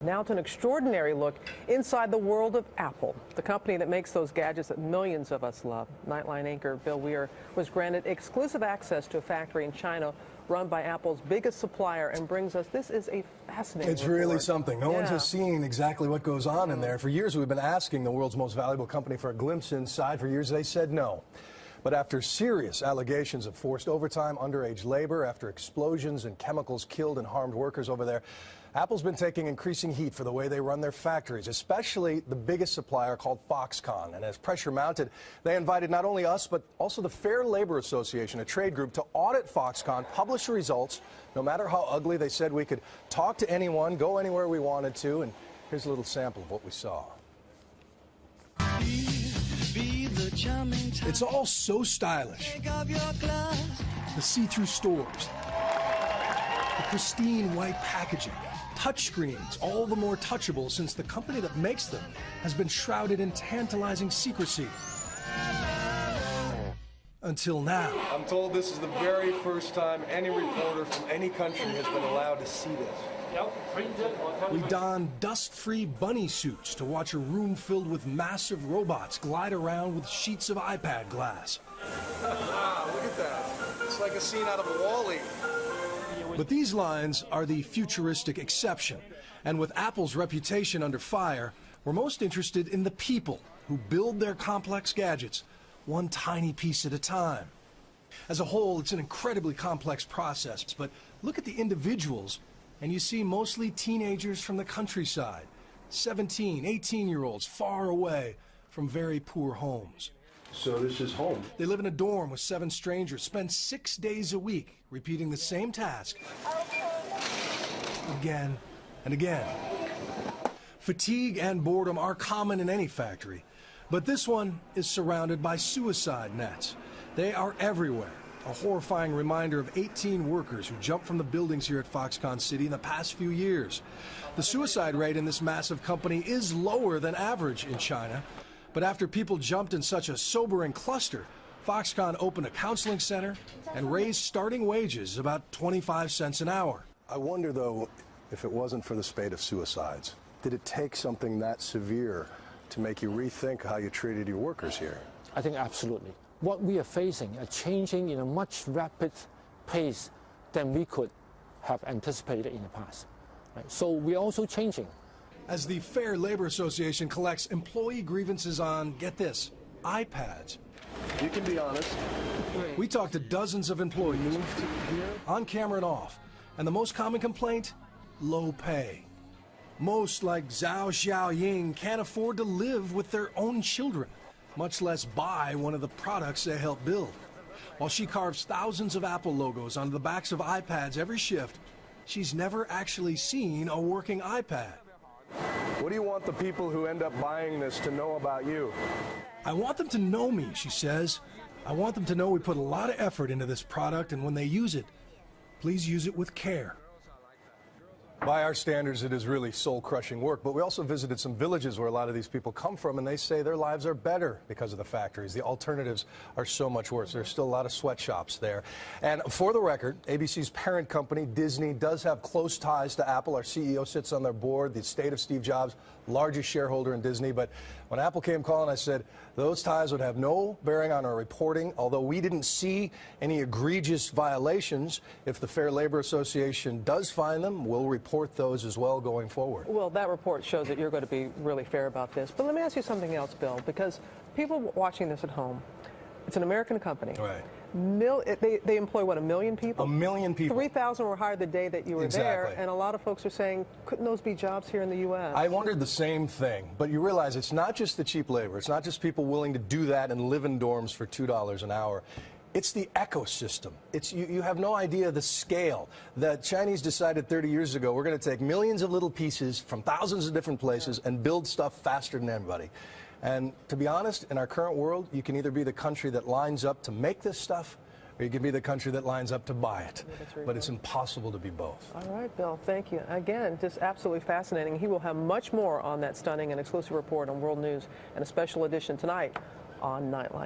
Now to an extraordinary look inside the world of Apple, the company that makes those gadgets that millions of us love. Nightline anchor Bill Weir was granted exclusive access to a factory in China run by Apple's biggest supplier and brings us, this is a fascinating It's report. really something. No one has seen exactly what goes on in there. For years we've been asking the world's most valuable company for a glimpse inside. For years they said no. But after serious allegations of forced overtime, underage labor, after explosions and chemicals killed and harmed workers over there, Apple's been taking increasing heat for the way they run their factories, especially the biggest supplier called Foxconn. And as pressure mounted, they invited not only us, but also the Fair Labor Association, a trade group, to audit Foxconn, publish the results. No matter how ugly, they said we could talk to anyone, go anywhere we wanted to. And here's a little sample of what we saw. It's all so stylish. The see-through stores, the pristine white packaging, touchscreens, all the more touchable since the company that makes them has been shrouded in tantalizing secrecy. Until now. I'm told this is the very first time any reporter from any country has been allowed to see this. We don dust-free bunny suits to watch a room filled with massive robots glide around with sheets of iPad glass. Wow, look at that. It's like a scene out of WALL-E. But these lines are the futuristic exception. And with Apple's reputation under fire, we're most interested in the people who build their complex gadgets one tiny piece at a time. As a whole, it's an incredibly complex process, but look at the individuals and you see mostly teenagers from the countryside, 17, 18-year-olds far away from very poor homes. So this is home. They live in a dorm with 7 strangers, spend 6 days a week repeating the same task again and again. Fatigue and boredom are common in any factory, but this one is surrounded by suicide nets. They are everywhere. A horrifying reminder of 18 workers who jumped from the buildings here at Foxconn City in the past few years. The suicide rate in this massive company is lower than average in China, but after people jumped in such a sobering cluster, Foxconn opened a counseling center and raised starting wages about 25 cents an hour. I wonder, though, if it wasn't for the spate of suicides, did it take something that severe to make you rethink how you treated your workers here? I think absolutely. What we are facing are changing in a much rapid pace than we could have anticipated in the past. Right? So we're also changing. As the Fair Labor Association collects employee grievances on, get this, iPads. You can be honest. We talked to dozens of employees, on camera and off, and the most common complaint, low pay. Most, like Zhao Xiaoying, can't afford to live with their own children, much less buy one of the products they help build. While she carves thousands of Apple logos onto the backs of iPads every shift, she's never actually seen a working iPad. What do you want the people who end up buying this to know about you? I want them to know me, she says. I want them to know we put a lot of effort into this product, and when they use it, please use it with care. By our standards, it is really soul-crushing work, but we also visited some villages where a lot of these people come from, and they say their lives are better because of the factories. The alternatives are so much worse. There's still a lot of sweatshops there. And for the record, ABC's parent company, Disney, does have close ties to Apple. Our CEO sits on their board, the estate of Steve Jobs, largest shareholder in Disney. But when Apple came calling, I said those ties would have no bearing on our reporting, although we didn't see any egregious violations. If the Fair Labor Association does find them, we'll report those as well going forward. Well, that report shows that you're going to be really fair about this. But let me ask you something else, Bill, because people watching this at home, it's an American company. Right. They employ, what, 1 million people? 1 million people. 3,000 were hired the day that you were there, and a lot of folks are saying, couldn't those be jobs here in the U.S.? I wondered the same thing, but you realize it's not just the cheap labor. It's not just people willing to do that and live in dorms for $2 an hour. It's the ecosystem. You have no idea the scale. The Chinese decided 30 years ago, we're going to take millions of little pieces from thousands of different places and build stuff faster than anybody. And to be honest, in our current world, you can either be the country that lines up to make this stuff, or you can be the country that lines up to buy it. But it's impossible to be both. All right, Bill, thank you. Again, just absolutely fascinating. He will have much more on that stunning and exclusive report on World News and a special edition tonight on Nightline.